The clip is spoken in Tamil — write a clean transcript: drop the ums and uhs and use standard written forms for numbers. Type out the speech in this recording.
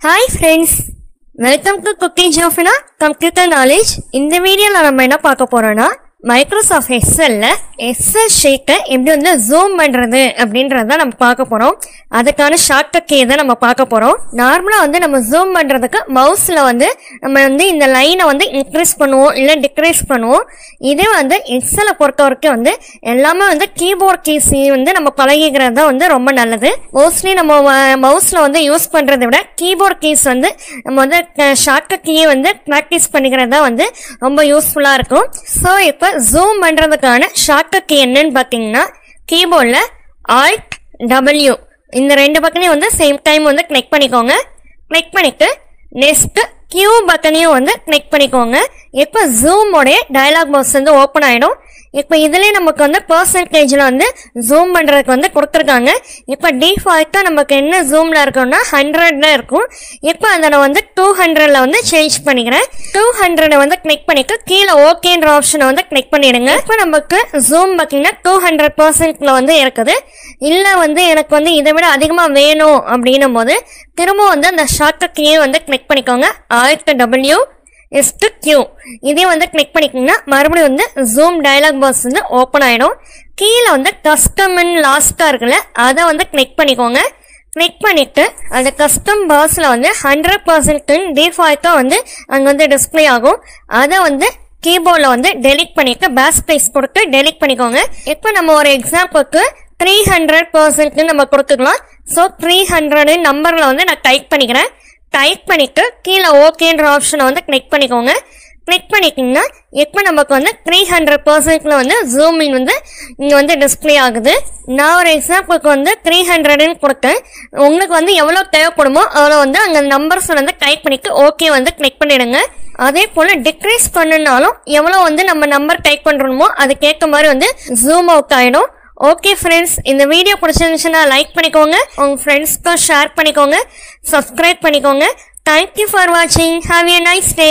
Hi friends, welcome to Cooking Jofina Computer Knowledge. In the video நம்ம என்ன பார்க்க போறோம்னா Microsoft Excel Excel sheet எப்படி வந்து zoom பண்றது அப்படின்றத நம்ம பார்க்க போறோம். அதுக்கான ஷார்ட்கட் கீ தான் நம்ம பார்க்க போறோம். நார்மலா வந்து நம்ம zoom பண்றதுக்கு மவுஸ்ல வந்து நம்ம வந்து இந்த லைனை வந்து இன்க்ரீஸ் பண்ணுவோம் இல்ல டிக்ரீஸ் பண்ணுவோம். இதே வந்து Excel பொறுத்தவரைக்கும் வந்து எல்லாமே வந்து கீபோர்ட் கீஸ் வந்து நம்ம பழகிக்கிறது தான் வந்து ரொம்ப நல்லது. மோஸ்ட்லி நம்ம மவுஸ்ல வந்து யூஸ் பண்றதை விட கீபோர்ட் கீஸ் வந்து நம்ம வந்து ஷார்ட்கட் கீயை வந்து பிராக்டிஸ் பண்ணிக்கிறது தான் வந்து ரொம்ப யூஸ்ஃபுல்லா இருக்கும். ஸோ இப்போ ஜூம் பண்றதுக்கான ஷார்ட்கட் கீ என்னன்னு பாத்தீங்கன்னா கீபோர்ட்ல Alt W இந்த ரெண்டு பட்டனையும் வந்து சேம் டைம் வந்து கிளிக் பண்ணிக்கோங்க. கிளிக் பண்ணிட்டு நெக்ஸ்ட் Q பட்டனையும் வந்து கிளிக் பண்ணிக்கோங்க. இப்போ ஜூமோடைய டயலாக் பாக்ஸ் வந்து ஓப்பன் ஆயிடும். இப்போ இதுலயே நமக்கு வந்து பெர்சன்டேஜ்ல வந்து ஜூம் பண்றதுக்கு வந்து கொடுத்துருக்காங்க. இப்போ டிஃபால்ட்டா நமக்கு என்ன ஜூம்ல இருக்கும்னா 100ல இருக்கும். இப்போ அதை நான் வந்து 200ல வந்து சேஞ்ச் பண்ணிக்கிறேன். 200 வந்து கிளிக் பண்ணிட்டு கீழே ஓகேன்ற ஆப்ஷனை வந்து கிளிக் பண்ணிடுங்க. இப்போ நமக்கு ஜூம் பார்த்தீங்கன்னா 200% வந்து இருக்குது. இல்ல வந்து எனக்கு வந்து இதை விட அதிகமா வேணும் அப்படின்னும் போது திரும்ப வந்து அந்த ஷார்ட்கட் கீயை வந்து கிளிக் பண்ணிக்கோங்க. Alt W Q இதே வந்து கிளிக் பண்ணிக்கிங்கன்னா மறுபடியும் வந்து ஜூம் டயலாக் பாக்ஸ் வந்து ஓப்பன் ஆயிடும். கீழே வந்து கஸ்டம் லாஸ்டா இருக்குல்ல அதை வந்து கிளிக் பண்ணிக்கோங்க. கிளிக் பண்ணிட்டு அந்த கஸ்டம் பாக்ஸ்ல வந்து 100% டிஃபால்ட்டா வந்து அங்க வந்து டிஸ்பிளே ஆகும். அதை வந்து கீபோர்ட்ல வந்து டெலிட் பண்ணிட்டு பேக் ஸ்பேஸ் கொடுத்து டெலிட் பண்ணிக்கோங்க. இப்போ நம்ம ஒரு எக்ஸாம்பிளுக்கு 300% நம்ம கொடுத்துக்கலாம். ஸோ 300 நம்பர்ல வந்து நான் டைப் பண்ணிக்கிறேன். டைப் பண்ணிட்டு கீழே ஓகேன்ற ஆப்ஷனை வந்து கிளிக் பண்ணிக்கோங்க. கிளிக் பண்ணிட்டீங்கன்னா இப்போ நமக்கு வந்து 300%ல வந்து ஜூமிங் வந்து இங்க வந்து டிஸ்பிளே ஆகுது. நான் ஒரு எக்ஸாம்பிளுக்கு வந்து 300ன்னு கொடுத்தேன். உங்களுக்கு வந்து எவ்வளவு தேவைப்படுமோ அவ்வளோ வந்து அங்க நம்பர்ஸ் வந்து டைப் பண்ணிட்டு ஓகே வந்து கிளிக் பண்ணிடுங்க. அதே போல டிக்ரீஸ் பண்ணனாலும் எவ்வளவு வந்து நம்ம நம்பர் டைப் பண்றோமோ அதுக்கேற்ற மாதிரி வந்து ஜூம் அவுட் ஆயிடும். ஓகே ஃப்ரெண்ட்ஸ், இந்த வீடியோ பிடிச்சிருந்துச்சுன்னா லைக் பண்ணிக்கோங்க, உங்க ஃப்ரெண்ட்ஸ்க்கும் ஷேர் பண்ணிக்கோங்க, சப்ஸ்கிரைப் பண்ணிக்கோங்க. தேங்க்யூ ஃபார் வாட்சிங். Have a nice day.